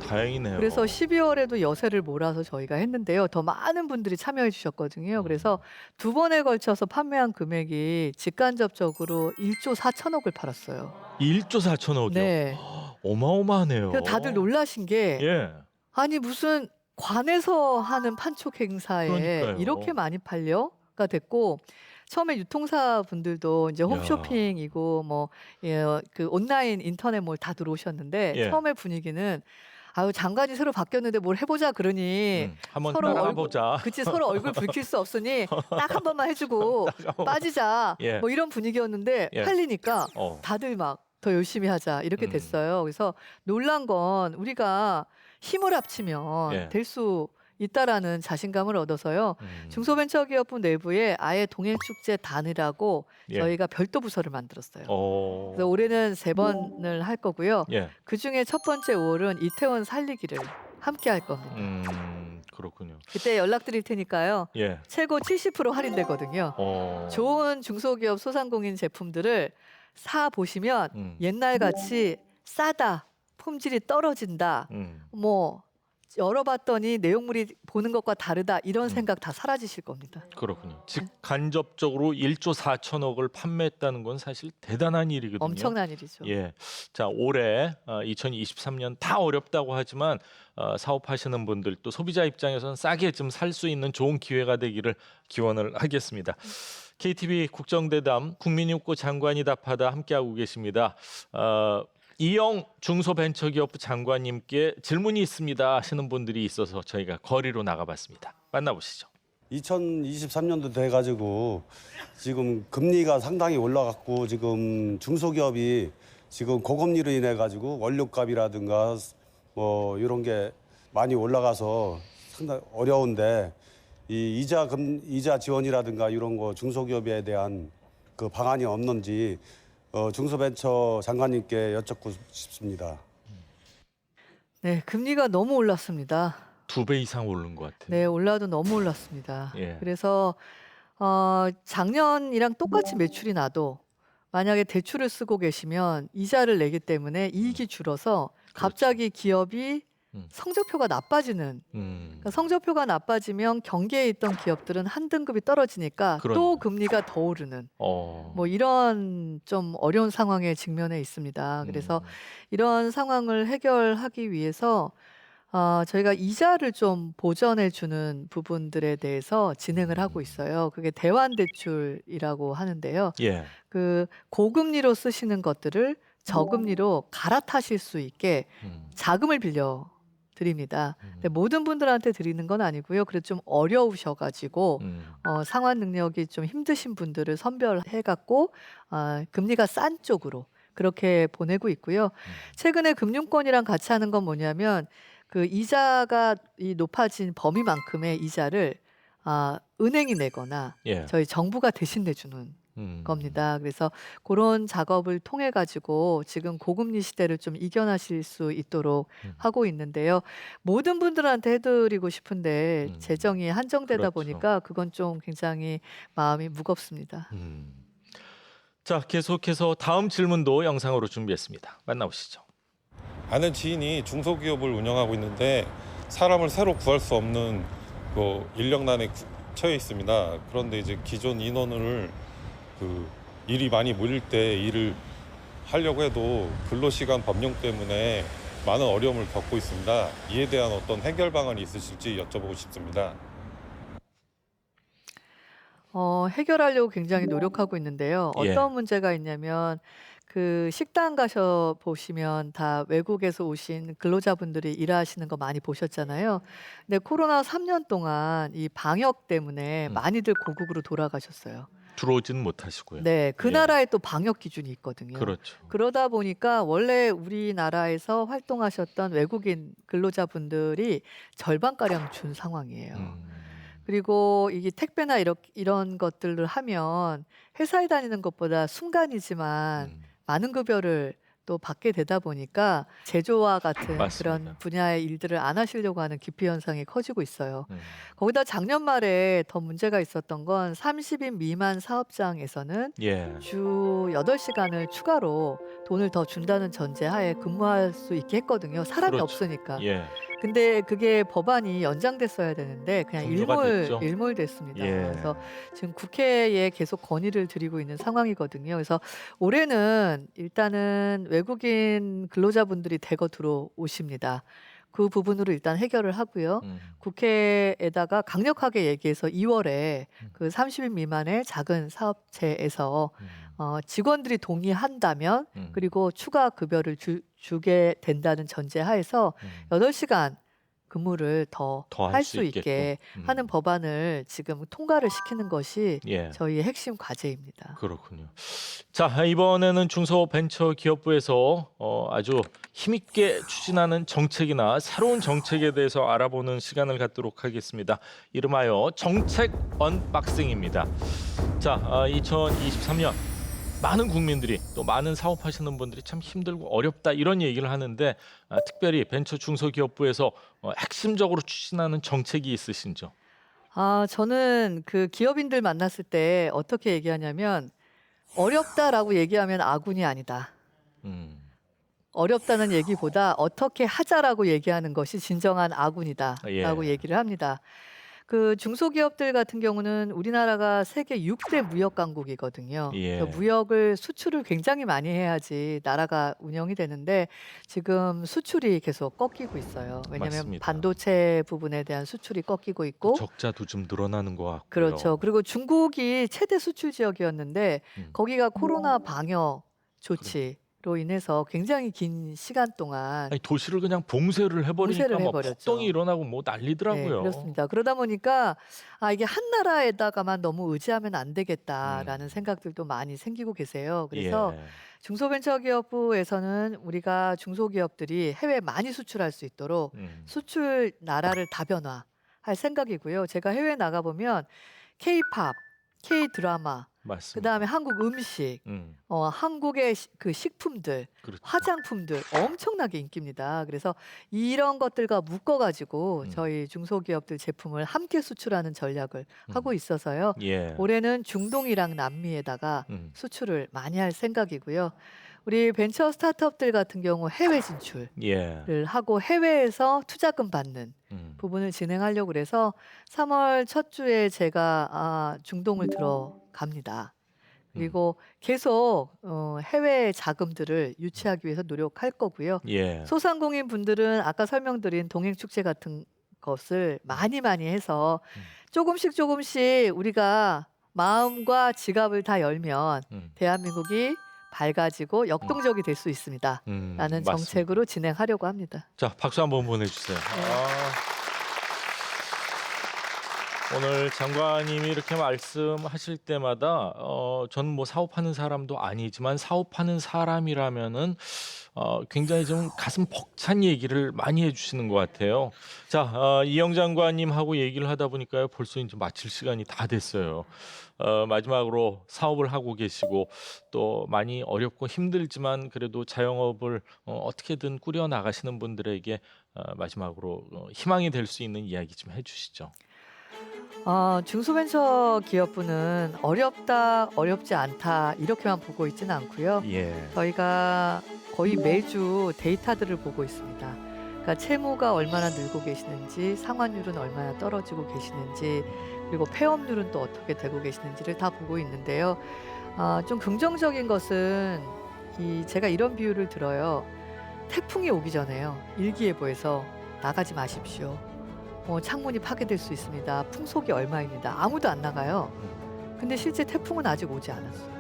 다행이네요. 그래서 12월에도 여세를 몰아서 저희가 했는데요. 더 많은 분들이 참여해 주셨거든요. 그래서 두 번에 걸쳐서 판매한 금액이 직간접적으로 1조 4천억을 팔았어요. 1조 4천억이요. 네. 어마어마하네요. 그래서 다들 놀라신 게 예. 아니 무슨 관에서 하는 판촉 행사에 그러니까요. 이렇게 많이 팔려가 됐고 처음에 유통사 분들도 이제 야. 홈쇼핑이고 뭐 그 온라인 인터넷몰 다 들어오셨는데 예. 처음에 분위기는 아유 장관이 새로 바뀌었는데 뭘 해보자 그러니 한번 서로 따라보자. 그치 서로 얼굴 붉힐 수 없으니 딱 한 번만 해주고 빠지자 예. 뭐 이런 분위기였는데 예. 팔리니까 어. 다들 막 더 열심히 하자 이렇게 음. 됐어요. 그래서 놀란 건 우리가 힘을 합치면 예. 될 수 있다라는 자신감을 얻어서요. 중소벤처기업부 내부에 아예 동행축제 단이라고 예. 저희가 별도 부서를 만들었어요. 어. 그래서 올해는 3번을 할 거고요. 예. 그 중에 첫 번째 5월은 이태원 살리기를 함께 할 겁니다. 그렇군요. 그때 연락드릴 테니까요. 예. 최고 70% 할인되거든요. 좋은 중소기업 소상공인 제품들을 사 보시면 옛날 같이 싸다, 품질이 떨어진다, 뭐 열어봤더니 내용물이 보는 것과 다르다 이런 생각 다 사라지실 겁니다. 그렇군요. 직간접적으로 1조 4천억을 판매했다는 건 사실 대단한 일이거든요. 엄청난 일이죠. 예. 자, 올해 2023년 다 어렵다고 하지만 사업하시는 분들 또 소비자 입장에서는 싸게 좀 살 수 있는 좋은 기회가 되기를 기원을 하겠습니다. KTV 국정대담 국민육구 장관이 답하다 함께하고 계십니다. 이영 중소벤처기업부 장관님께 질문이 있습니다 하시는 분들이 있어서 저희가 거리로 나가봤습니다. 만나보시죠. 2023년도 돼가지고 지금 금리가 상당히 올라갔고 지금 중소기업이 지금 고금리로 인해 가지고 원료값이라든가 뭐 이런 게 많이 올라가서 상당히 어려운데 이 이자 지원이라든가 이런 거 중소기업에 대한 그 방안이 없는지 중소벤처 장관님께 여쭙고 싶습니다. 네, 금리가 너무 올랐습니다. 2배 이상 오른 것 같아요. 네, 올라도 너무 올랐습니다. 예. 그래서 작년이랑 똑같이 매출이 나도 만약에 대출을 쓰고 계시면 이자를 내기 때문에 이익이 줄어서 갑자기 기업이 성적표가 나빠지는 그러니까 성적표가 나빠지면 경계에 있던 기업들은 한 등급이 떨어지니까 그러네요. 또 금리가 더 오르는 뭐 이런 좀 어려운 상황에 직면해 있습니다. 그래서 이런 상황을 해결하기 위해서 저희가 이자를 좀 보전해 주는 부분들에 대해서 진행을 하고 있어요. 그게 대환대출이라고 하는데요. 예. 그 고금리로 쓰시는 것들을 저금리로 갈아타실 수 있게 자금을 빌려 드립니다. 근데 모든 분들한테 드리는 건 아니고요. 그래도 좀 어려우셔가지고 상환 능력이 좀 힘드신 분들을 선별해갖고 금리가 싼 쪽으로 그렇게 보내고 있고요. 최근에 금융권이랑 같이 하는 건 뭐냐면 그 이자가 이 높아진 범위만큼의 이자를 은행이 내거나 예. 저희 정부가 대신 내주는 겁니다. 그래서 그런 작업을 통해 가지고 지금 고금리 시대를 좀 이겨나실 수 있도록 하고 있는데요. 모든 분들한테 해드리고 싶은데 재정이 한정되다 그렇죠. 보니까 그건 좀 굉장히 마음이 무겁습니다. 자, 계속해서 다음 질문도 영상으로 준비했습니다. 만나보시죠. 아는 지인이 중소기업을 운영하고 있는데 사람을 새로 구할 수 없는 인력난에 처해 있습니다. 그런데 이제 기존 인원을 일이 많이 몰릴 때 일을 하려고 해도 근로시간 법령 때문에 많은 어려움을 겪고 있습니다. 이에 대한 어떤 해결 방안이 있으실지 여쭤보고 싶습니다. 해결하려고 굉장히 노력하고 있는데요. 예. 어떤 문제가 있냐면 그 식당 가셔 보시면 다 외국에서 오신 근로자분들이 일하시는 거 많이 보셨잖아요. 근데 코로나 3년 동안 이 방역 때문에 많이들 고국으로 돌아가셨어요. 들어오지는 못하시고요. 네, 그 예. 나라에 또 방역 기준이 있거든요. 그렇죠. 그러다 보니까 원래 우리나라에서 활동하셨던 외국인 근로자분들이 절반가량 준 상황이에요. 그리고 이게 택배나 이런 것들을 하면 회사에 다니는 것보다 순간이지만 많은 급여를 또 받게 되다 보니까 제조와 같은 맞습니다. 그런 분야의 일들을 안 하시려고 하는 기피 현상이 커지고 있어요. 음. 거기다 작년 말에 더 문제가 있었던 건 30인 미만 사업장에서는 예. 주 8시간을 추가로 돈을 더 준다는 전제하에 근무할 수 있게 했거든요. 사람이 그렇죠. 없으니까. 예. 근데 그게 법안이 연장됐어야 되는데 그냥 종료가 됐죠. 일몰됐습니다. 예. 그래서 지금 국회에 계속 건의를 드리고 있는 상황이거든요. 그래서 올해는 일단은 외국인 근로자분들이 대거 들어오십니다. 그 부분으로 일단 해결을 하고요. 국회에다가 강력하게 얘기해서 2월에 그 30인 미만의 작은 사업체에서 직원들이 동의한다면 그리고 추가 급여를 주게 된다는 전제하에서 8시간 근무를 더 더 할 할 수 수 있게 있게끔. 하는 법안을 지금 통과를 시키는 것이 예. 저희의 핵심 과제입니다. 그렇군요. 자, 이번에는 중소벤처기업부에서 아주 힘있게 추진하는 정책이나 새로운 정책에 대해서 알아보는 시간을 갖도록 하겠습니다. 이름하여 정책 언박싱입니다. 자, 2023년 많은 국민들이 또 많은 사업하시는 분들이 참 힘들고 어렵다 이런 얘기를 하는데 특별히 벤처 중소기업부에서 핵심적으로 추진하는 정책이 있으신지요? 저는 그 기업인들 만났을 때 어떻게 얘기하냐면 어렵다라고 얘기하면 아군이 아니다. 음. 어렵다는 얘기보다 어떻게 하자라고 얘기하는 것이 진정한 아군이다라고 예. 얘기를 합니다. 그 중소기업들 같은 경우는 우리나라가 세계 6대 무역 강국이거든요. 예. 그래서 무역을 수출을 굉장히 많이 해야지 나라가 운영이 되는데 지금 수출이 계속 꺾이고 있어요. 왜냐하면 맞습니다. 반도체 부분에 대한 수출이 꺾이고 있고 적자도 좀 늘어나는 것 같고요. 그렇죠. 그리고 중국이 최대 수출 지역이었는데 거기가 코로나 방역 조치로 인해서 굉장히 긴 시간 동안 아니, 도시를 그냥 봉쇄를 해버리니까 봉쇄를 뭐 해버렸죠. 폭동이 일어나고 뭐 네, 난리더라고요. 그렇습니다. 그러다 보니까 이게 한 나라에다가만 너무 의지하면 안 되겠다라는 생각들도 많이 생기고 계세요. 그래서 예. 중소벤처기업부에서는 우리가 중소기업들이 해외 많이 수출할 수 있도록 수출 나라를 다변화할 생각이고요. 제가 해외 나가 보면 K-팝, K-드라마, 맞습니다. 그다음에 한국 음식, 한국의 그 식품들, 그렇죠. 화장품들 엄청나게 인기입니다. 그래서 이런 것들과 묶어가지고 저희 중소기업들 제품을 함께 수출하는 전략을 하고 있어서요. 예. 올해는 중동이랑 남미에다가 수출을 많이 할 생각이고요. 우리 벤처 스타트업들 같은 경우 해외 진출을 예. 하고 해외에서 투자금 받는 부분을 진행하려고 그래서 3월 첫 주에 제가 중동을 들어갑니다. 그리고 계속 해외 자금들을 유치하기 위해서 노력할 거고요. 예. 소상공인 분들은 아까 설명드린 동행축제 같은 것을 많이 해서 조금씩 우리가 마음과 지갑을 다 열면 대한민국이 밝아지고 역동적이 될 수 있습니다. 라는 맞습니다. 정책으로 진행하려고 합니다. 자, 박수 한번 보내주세요. 오늘 장관님이 이렇게 말씀하실 때마다 저는 뭐 사업하는 사람도 아니지만 사업하는 사람이라면은 굉장히 좀 가슴 벅찬 얘기를 많이 해주시는 것 같아요. 자, 이영 장관님하고 얘기를 하다 보니까요, 벌써 이제 마칠 시간이 다 됐어요. 마지막으로 사업을 하고 계시고 또 많이 어렵고 힘들지만 그래도 자영업을 어떻게든 꾸려 나가시는 분들에게 마지막으로 희망이 될 수 있는 이야기 좀 해주시죠. 중소벤처기업부는 어렵다, 어렵지 않다 이렇게만 보고 있지는 않고요. 예. 저희가 거의 매주 데이터들을 보고 있습니다. 그러니까 채무가 얼마나 늘고 계시는지, 상환율은 얼마나 떨어지고 계시는지, 그리고 폐업률은 또 어떻게 되고 계시는지를 다 보고 있는데요. 좀 긍정적인 것은 제가 이런 비유를 들어요. 태풍이 오기 전에요. 일기예보에서 나가지 마십시오. 창문이 파괴될 수 있습니다. 풍속이 얼마입니다. 아무도 안 나가요. 근데 실제 태풍은 아직 오지 않았어요.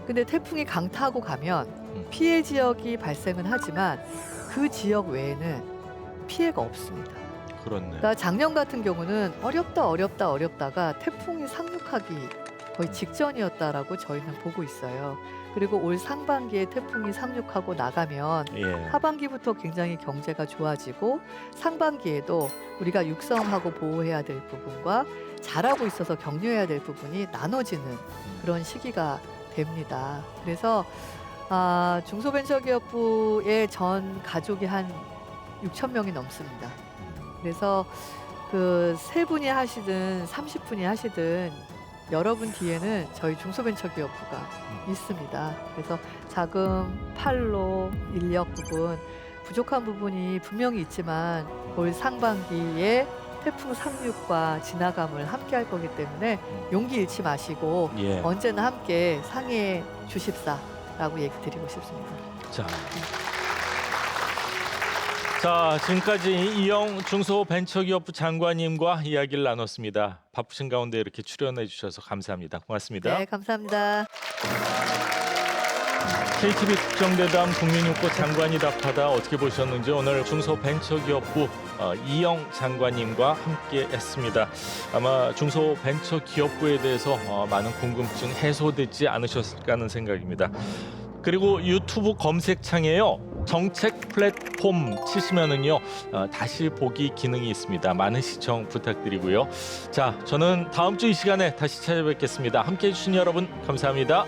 근데 태풍이 강타하고 가면 피해 지역이 발생은 하지만 그 지역 외에는 피해가 없습니다. 그렇네. 그러니까 작년 같은 경우는 어렵다가 태풍이 상륙하기 거의 직전이었다라고 저희는 보고 있어요. 그리고 올 상반기에 태풍이 상륙하고 나가면 예. 하반기부터 굉장히 경제가 좋아지고 상반기에도 우리가 육성하고 보호해야 될 부분과 잘하고 있어서 격려해야 될 부분이 나눠지는 그런 시기가 됩니다. 그래서 중소벤처기업부의 전 가족이 한 6천 명이 넘습니다. 그래서 그 3분이 하시든 30분이 하시든 여러분 뒤에는 저희 중소벤처기업부가 있습니다. 그래서 자금, 판로, 인력 부분 부족한 부분이 분명히 있지만 올 상반기에 태풍 상륙과 진화감을 함께 할 거기 때문에 용기 잃지 마시고 예. 언제나 함께 상해 주십사라고 얘기 드리고 싶습니다. 자, 지금까지 이영 중소벤처기업부 장관님과 이야기를 나눴습니다. 바쁘신 가운데 이렇게 출연해 주셔서 감사합니다. 고맙습니다. 네, 감사합니다. KTV 국정대담 국민인권 장관이 답하다 어떻게 보셨는지 오늘 중소벤처기업부 이영 장관님과 함께했습니다. 아마 중소벤처기업부에 대해서 많은 궁금증 해소되지 않으셨을까 하는 생각입니다. 그리고 유튜브 검색창에요. 정책 플랫폼 치시면은요 다시 보기 기능이 있습니다. 많은 시청 부탁드리고요. 자, 저는 다음 주 이 시간에 다시 찾아뵙겠습니다. 함께해 주신 여러분 감사합니다.